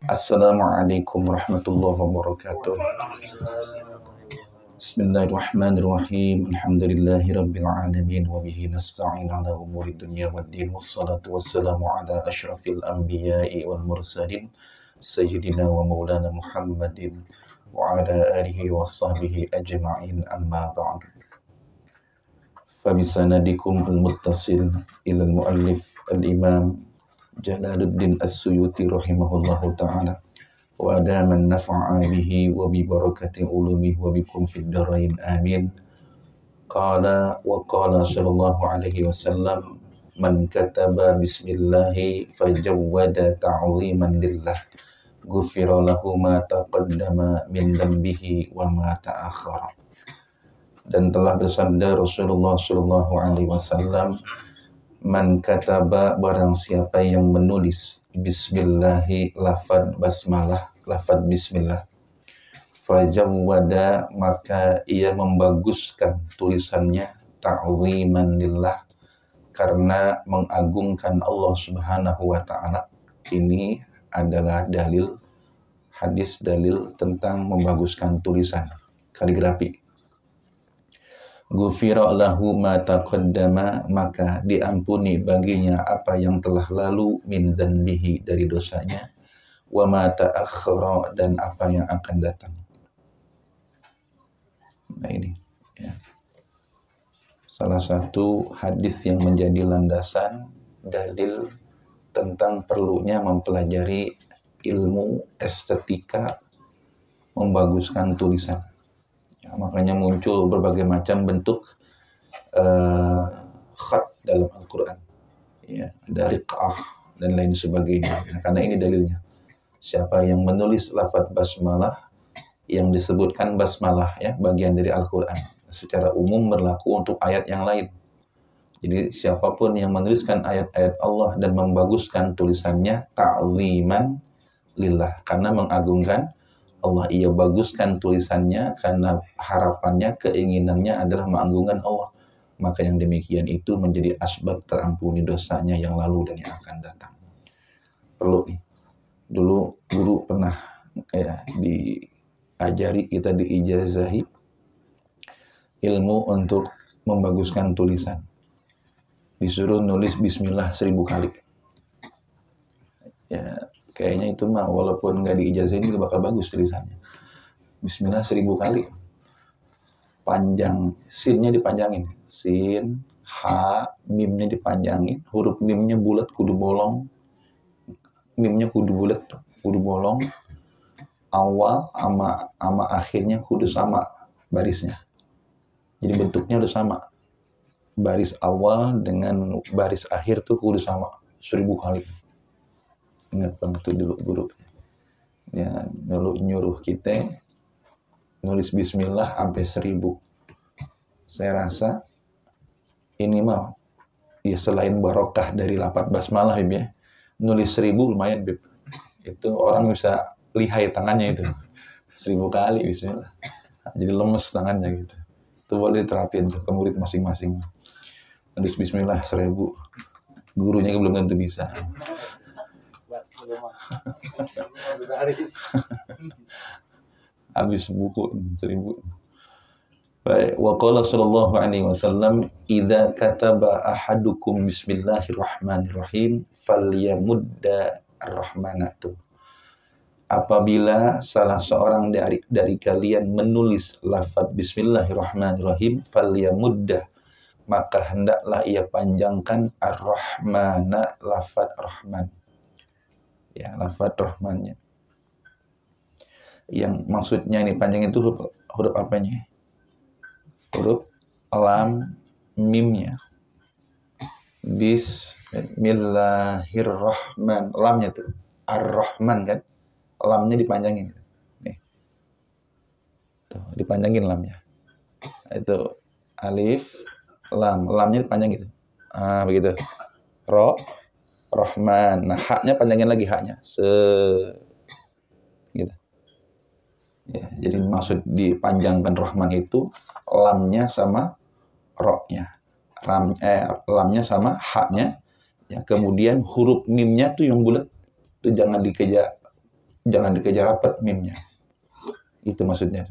Assalamualaikum warahmatullahi wabarakatuh. Bismillahirrahmanirrahim. Alhamdulillahirabbil alamin wa bihi nasta'in ala umuri dunya waddin wassalatu wassalamu ala asyrafil anbiya'i wal mursalin sayyidina wa maulana Muhammadin wa ala alihi wa sahbihi ajma'in amma ba'd. Fa bisanadikum al-muttasil ila al-muallif al-imam Jalaluddin As-Suyuti rahimahullahu ta'ala wa adaman nafa'a bihi wa bi barakati ulumihi wa bikum fid darain amin. Qala wa qala sallallahu alaihi wasallam man kataba bismillahi fajawwada ta'ziman lillah ghufira lahu ma taqaddama min dhanbihi wa ma ta'akhkhara. Dan telah bersabda Rasulullah sallallahu alaihi wasallam, man kataba, barang siapa yang menulis bismillahi, lafad basmalah, lafad bismillah, fajawwada, maka ia membaguskan tulisannya, ta'ziman lillah, karena mengagungkan Allah subhanahu wa ta'ala. Ini adalah dalil hadis, dalil tentang membaguskan tulisan, kaligrafi. Ghufira lahu ma taqaddama, maka diampuni baginya apa yang telah lalu, min dzanbihi, dari dosanya, wa ma ta'akhkhara, dan apa yang akan datang. Nah ini ya, salah satu hadis yang menjadi landasan dalil tentang perlunya mempelajari ilmu estetika membaguskan tulisan. Ya, makanya muncul berbagai macam bentuk khat dalam Al-Quran, ya, dari riq'ah dan lain sebagainya. Nah, karena ini dalilnya, siapa yang menulis lafaz basmalah, yang disebutkan basmalah ya, bagian dari Al-Quran, secara umum berlaku untuk ayat yang lain. Jadi siapapun yang menuliskan ayat-ayat Allah dan membaguskan tulisannya, ta'ziman lillah, karena mengagungkan Allah, ia baguskan tulisannya karena harapannya, keinginannya adalah mengagungkan Allah. Maka yang demikian itu menjadi asbab terampuni dosanya yang lalu dan yang akan datang. Perlu nih, dulu guru pernah diajari kita, diijazahi ilmu untuk membaguskan tulisan. Disuruh nulis bismillah 1000 kali. Ya, kayaknya itu mah walaupun nggak diijazahin juga bakal bagus tulisannya. Bismillah 1000 kali. Panjang, sinnya dipanjangin. Sin, ha, mimnya dipanjangin. Huruf mimnya bulat, kudu bolong. Mimnya kudu bulat, kudu bolong. Awal sama akhirnya kudu sama barisnya. Jadi bentuknya udah sama. Baris awal dengan baris akhir tuh kudu sama. 1000 kali. Ingat banget tuh dulu guru ya, dulu nyuruh kita nulis bismillah sampai 1000. Saya rasa ini mah ya, selain barokah dari lafaz basmalah ya, nulis 1000 lumayan Bib. Itu orang bisa lihai tangannya itu 1000 kali bismillah, jadi lemes tangannya gitu. Itu boleh diterapin tuh ke murid masing-masing, nulis bismillah 1000. Gurunya belum tentu bisa. Habis buku 1000. Baik, wa qala sallallahu alaihi wasallam, idza kataba ahadukum bismillahirrahmanirrahim falyamudda ar-rahmanatu. Apabila salah seorang dari kalian menulis lafaz bismillahirrahmanirrahim, falyamudda, maka hendaklah ia panjangkan ar-rahmana, lafaz rahman. Ya, lafaz rahmannya. Yang maksudnya ini panjang itu huruf apanya? Huruf lam, mimnya. Bismillahirrahman. Lamnya tuh ar-rahman kan? Lamnya dipanjangin. Nih. Tuh, dipanjangin lamnya. Itu alif, lam. Lamnya dipanjangin gitu. Ah, begitu. Rahman. Nah, haknya panjangin lagi haknya. Gitu. Ya, jadi maksud dipanjangkan Rahman itu lamnya sama roknya. Lamnya sama haknya Ya, kemudian huruf mimnya tuh yang bulat tuh jangan dikejar rapat mimnya. Itu maksudnya.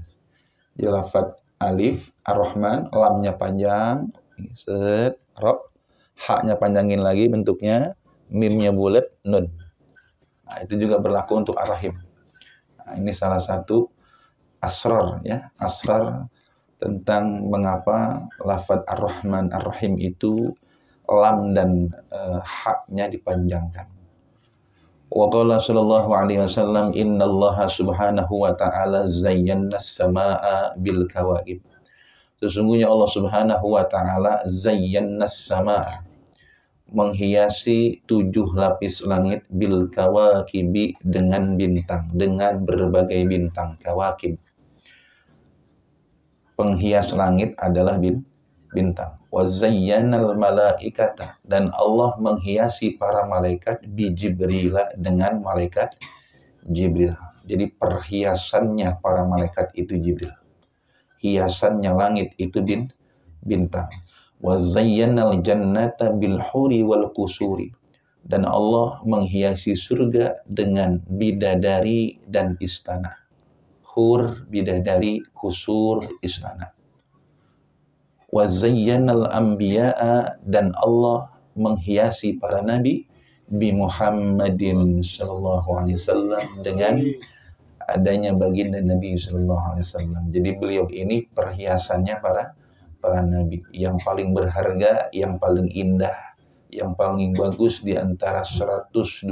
Jadi lafaz alif, ar-Rahman, lamnya panjang, set, ro, haknya panjangin lagi bentuknya, mimnya bulat, nun. Nah, itu juga berlaku untuk ar-Rahim. Nah, ini salah satu asrar ya, asrar tentang mengapa lafaz ar-Rahman ar-Rahim itu lam dan haknya dipanjangkan. Wa qala sallallahu alaihi wasallam innallaha subhanahu wa ta'ala zayyana as-samaa'a bil kawakib. Sesungguhnya Allah Subhanahu wa ta'ala zayyana as-samaa'a, menghiasi 7 lapis langit bil kawakibi, dengan bintang, dengan berbagai bintang. Kawakib, penghias langit adalah bintang. Wa zayyanal malaikata, dan Allah menghiasi para malaikat bi Jibril, dengan malaikat Jibril. Jadi perhiasannya para malaikat itu Jibril. Hiasannya langit itu bintang. Wa zayyanal jannata bil huri wal qusuri, dan Allah menghiasi surga dengan bidadari dan istana. Hur, bidadari, kusur, istana. Wa zayyanal anbiya'a, dan Allah menghiasi para nabi bi Muhammadin sallallahu alaihi wasallam, dengan adanya baginda Nabi sallallahu alaihi wasallam. Jadi beliau ini perhiasannya para nabi, yang paling berharga, yang paling indah, yang paling bagus di antara 124.000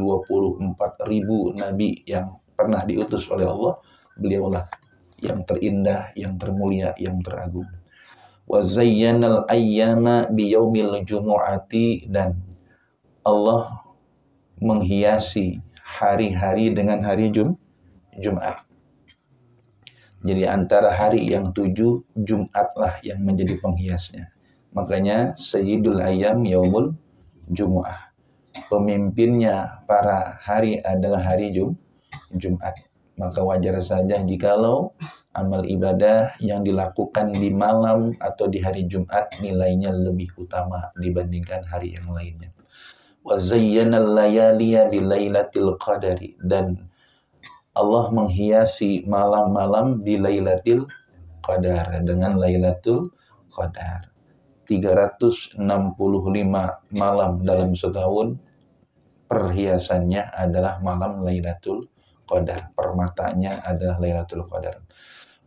nabi yang pernah diutus oleh Allah. Beliaulah yang terindah, yang termulia, yang teragung. Wa zayyanal ayyama biyaumil jumu'ati, dan Allah menghiasi hari-hari dengan hari Jumat. Jadi antara hari yang 7, Jumatlah yang menjadi penghiasnya. Makanya Sayyidul Ayyam Yaumul Jumu'ah. Pemimpinnya para hari adalah hari Jumat. Maka wajar saja jikalau amal ibadah yang dilakukan di malam atau di hari Jumat nilainya lebih utama dibandingkan hari yang lainnya. Wa zayyanal layaliya bilailatil qadari, dan Allah menghiasi malam-malam bilailatil qadar, dengan Lailatul Qadar. 365 malam dalam setahun, perhiasannya adalah malam Lailatul Qadar, permatanya adalah Lailatul Qadar.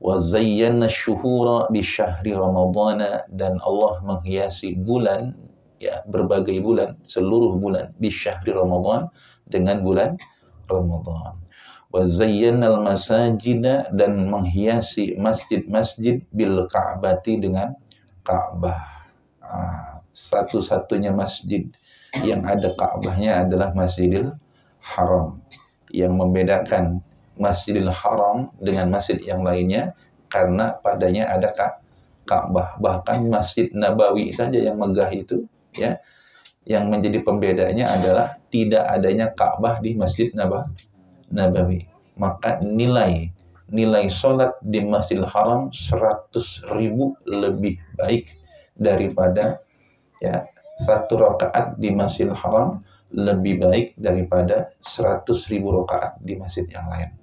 Wa zayyana syuhura bi syahri ramadhana, dan Allah menghiasi bulan, ya, berbagai bulan, seluruh bulan, bi syahri ramadhan, dengan bulan Ramadan. Wa zayyana al-masajida, dan menghiasi masjid-masjid bil ka'bati, dengan Ka'bah. Satu-satunya masjid yang ada Ka'bahnya adalah Masjidil Haram. Yang membedakan Masjidil Haram dengan masjid yang lainnya karena padanya ada Ka'bah. Bahkan Masjid Nabawi saja yang megah itu, ya, yang menjadi pembedanya adalah tidak adanya Ka'bah di Masjid Nabawi. Maka nilai sholat di Masjidil Haram 100.000 lebih baik daripada, ya, 1 rakaat di Masjidil Haram lebih baik daripada 100.000 rakaat di masjid yang lain.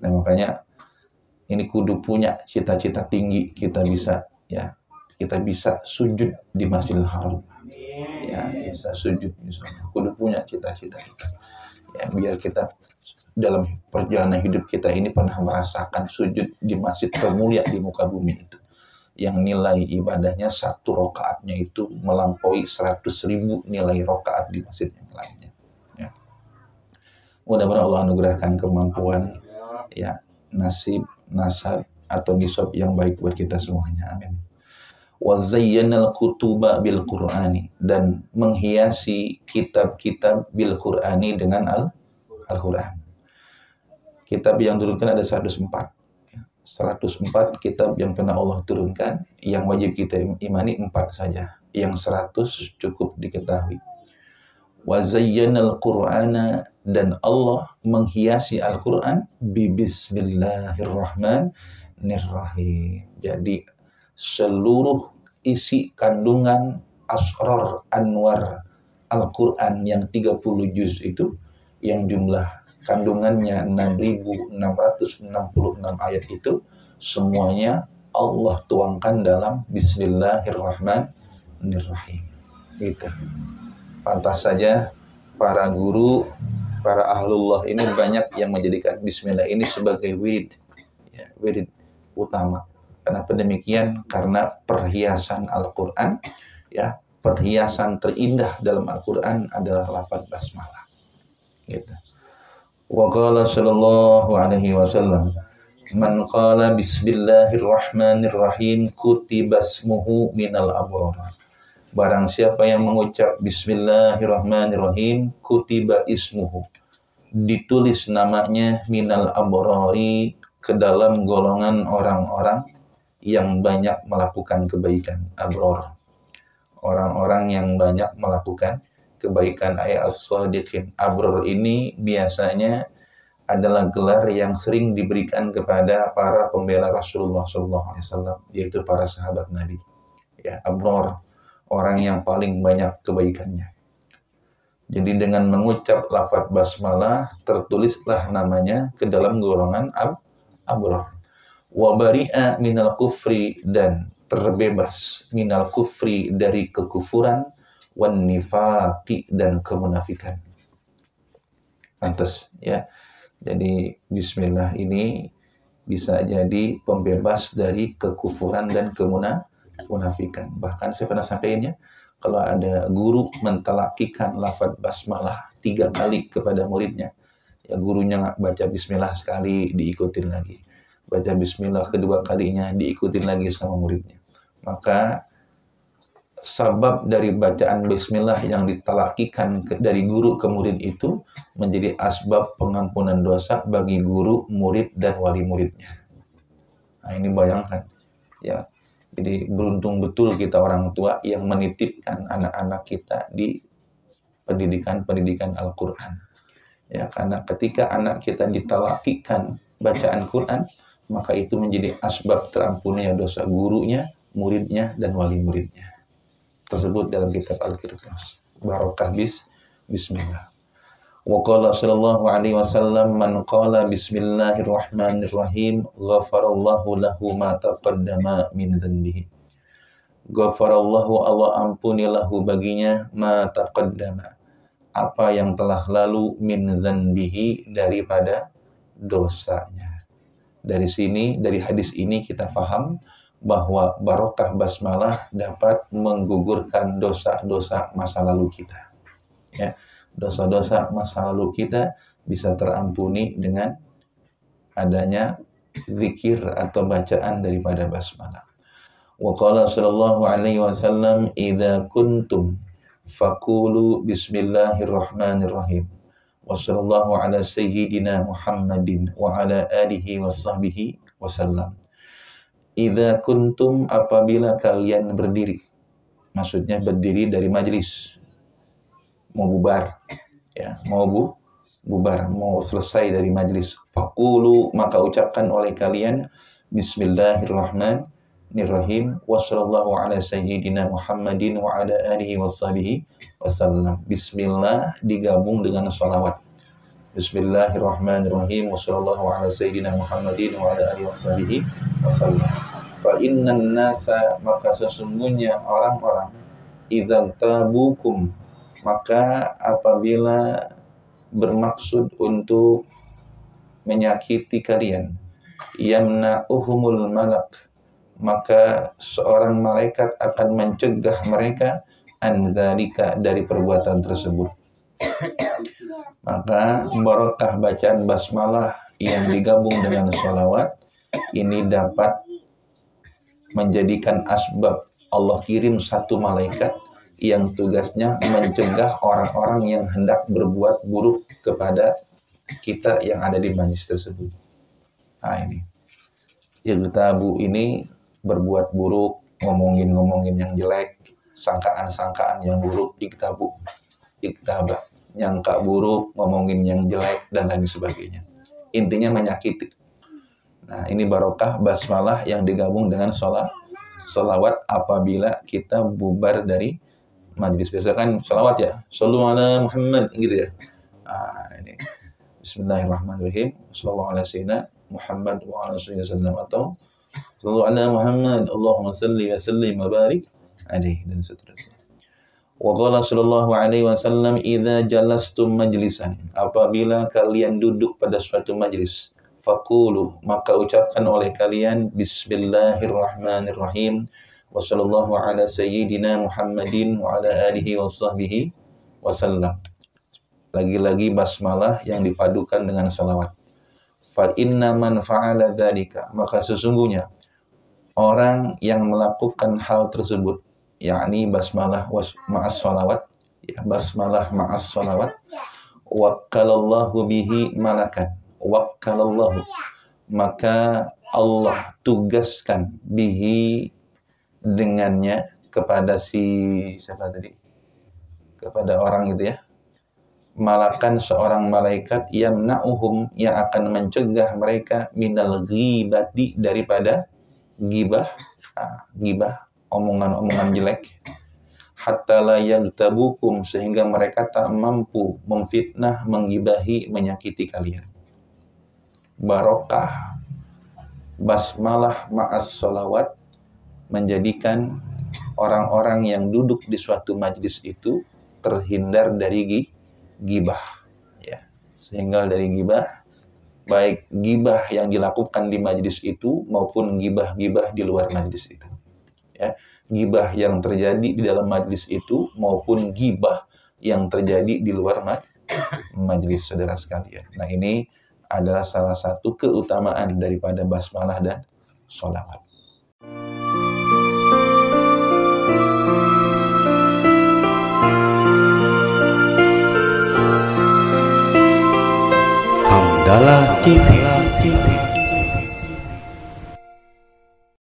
Nah, makanya ini kudu punya cita-cita tinggi, kita bisa sujud di Masjidil Haram. Ya, bisa sujud, kudu punya cita-cita kita. Ya, biar kita dalam perjalanan hidup kita ini pernah merasakan sujud di masjid termulia di muka bumi itu, yang nilai ibadahnya 1 rakaatnya itu melampaui 100.000 nilai rakaat di masjid yang lainnya. Ya. Mudah-mudahan Allah anugerahkan kemampuan, ya, nasab atau nisab yang baik buat kita semuanya. Amin. Wa zayyanal kutuba bil Qur'ani, dan menghiasi kitab-kitab bil Qur'ani dengan Al-Qur'an. Kitab yang turunkan ada 104. 104 kitab yang pernah Allah turunkan, yang wajib kita imani 4 saja, yang 100 cukup diketahui. Wa zayyanal Qur'ana, dan Allah menghiasi Al-Qur'an bi bismillahirrahmanirrahim. Jadi seluruh isi kandungan asrar anwar Al-Quran yang 30 juz itu, yang jumlah kandungannya 6.666 ayat itu, semuanya Allah tuangkan dalam Bismillahirrahmanirrahim. Gitu. Pantas saja para guru, para ahlullah ini banyak yang menjadikan Bismillah ini sebagai wirid, ya, wirid utama. Kenapa demikian? Karena perhiasan Al-Quran, ya, perhiasan terindah dalam Al-Quran adalah lafaz basmalah. Gitu. Wa qala sallallahu alaihi wasallam, man qala bismillahirrahmanirrahim kutibasmuhu minal abrar. Barang siapa yang mengucap bismillahirrahmanirrahim, kutiba ismuhu, ditulis namanya minal abrari, ke dalam golongan orang-orang yang banyak melakukan kebaikan. Abror, orang-orang yang banyak melakukan kebaikan, ayat as-sadiqin. Abror ini biasanya adalah gelar yang sering diberikan kepada para pembela Rasulullah SAW, yaitu para sahabat Nabi. Ya, abror, orang yang paling banyak kebaikannya. Jadi dengan mengucap lafaz basmalah, tertulislah namanya ke dalam golongan abror. Wa bari'a minal kufri, dan terbebas minal kufri, dari kekufuran, wan nifaqi, dan kemunafikan. Pantas, ya. Jadi bismillah ini bisa jadi pembebas dari kekufuran dan kemunafikan. Bahkan saya pernah sampaikan, ya, kalau ada guru mentalakikan lafaz basmalah 3 kali kepada muridnya, ya, gurunya nggak baca bismillah sekali, diikutin lagi. Baca bismillah kedua kalinya, diikutin lagi sama muridnya. Maka sabab dari bacaan bismillah yang ditalakikan dari guru ke murid itu menjadi asbab pengampunan dosa bagi guru, murid, dan wali muridnya. Nah, ini bayangkan, ya. Jadi beruntung betul kita orang tua yang menitipkan anak-anak kita di pendidikan Al-Quran. Ya, karena ketika anak kita ditalakikan bacaan Quran, maka itu menjadi asbab terampunnya dosa gurunya, muridnya, dan wali muridnya. Tersebut dalam kitab Al-Qirtas. Barakah bismillah. Wa qala sallallahu alaihi wasallam, man qala bismillahirrahmanirrahim ghafarallahu lahu ma taqaddama min dhanbihi. Ghafarallahu, Allah ampuni, lahu baginya, ma taqaddama, apa yang telah lalu, min dhanbihi, daripada dosanya. Dari sini, dari hadis ini kita faham bahwa barokah basmalah dapat menggugurkan dosa-dosa masa lalu kita. Ya, dosa-dosa masa lalu kita bisa terampuni dengan adanya zikir atau bacaan daripada basmalah. Wa qala sallallahu alaihi wasallam, idza kuntum faqulu bismillahirrahmanirrahim. Wa sallallahu ala sayyidina Muhammadin wa ala alihi wa sahbihi wasallam. Idza kuntum, apabila kalian berdiri. Maksudnya berdiri dari majlis. Mau bubar, ya, mau bubar, mau selesai dari majlis. Faqulu, maka ucapkan oleh kalian bismillahirrahmanirrahim wa sallallahu ala sayyidina Muhammadin wa ala alihi wa sahbihi wasallam. Bismillah digabung dengan salawat. Bismillahirrahmanirrahim wa sallallahu ala sayyidina Muhammadin wa ala alihi wa sahbihi wasallam. Fa innan nasa, maka sesungguhnya orang-orang, idzal tabukum, maka apabila bermaksud untuk menyakiti kalian, yamna'uhumul malak, maka seorang malaikat akan mencegah mereka an dzalika, dari perbuatan tersebut. Maka barokah bacaan basmalah yang digabung dengan sholawat ini dapat menjadikan asbab Allah kirim satu malaikat yang tugasnya mencegah orang-orang yang hendak berbuat buruk kepada kita yang ada di majlis tersebut. Nah, ini Yagtabu ini berbuat buruk, ngomongin yang jelek, sangkaan-sangkaan yang buruk, Yagtabu, Yagtaba, nyangka buruk, ngomongin yang jelek, dan lain sebagainya. Intinya menyakiti. Nah, ini barokah basmalah yang digabung dengan sholawat apabila kita bubar dari majlis. Biasa kan salawat ya, shollu ala Muhammad gitu ya. Ini Bismillahirrahmanirrahim, sallallahu ala sayyidina Muhammad wa ala sallam, atau sallu ala Muhammad Allahumma salli wa sallim wa barik alaihi, dan seterusnya. Wa qala sallallahu alaihi wasallam, idza jalastum majlisan, apabila kalian duduk pada suatu majlis, faqulu, maka ucapkan oleh kalian bismillahirrahmanirrahim wa sallallahu ala sayyidina Muhammadin wa ala alihi wa sahbihi wasallam. Lagi-lagi basmalah yang dipadukan dengan salawat. Fa inna man fa'ala dzalika, maka sesungguhnya orang yang melakukan hal tersebut, yakni basmalah ma'as salawat, ya, basmalah ma'as salawat, wakkalallahu bihi malakan, wakkalallahu, maka Allah tugaskan bihi, dengannya, kepada siapa tadi? Kepada orang itu ya, malakan, seorang malaikat, yamna'uhum, yang akan mencegah mereka, minal ghibati, daripada gibah, omongan-omongan jelek, hatta la yagtabukum, sehingga mereka tak mampu memfitnah, menggibahi, menyakiti kalian. Barokah basmalah ma'as salawat menjadikan orang-orang yang duduk di suatu majlis itu terhindar dari gibah, ya, sehingga dari gibah, baik gibah yang dilakukan di majlis itu maupun gibah-gibah di luar majlis itu. Ya, gibah yang terjadi di dalam majlis itu maupun gibah yang terjadi di luar majlis, saudara sekalian. Nah, ini adalah salah satu keutamaan daripada basmalah dan sholawat. Hamdalah TV.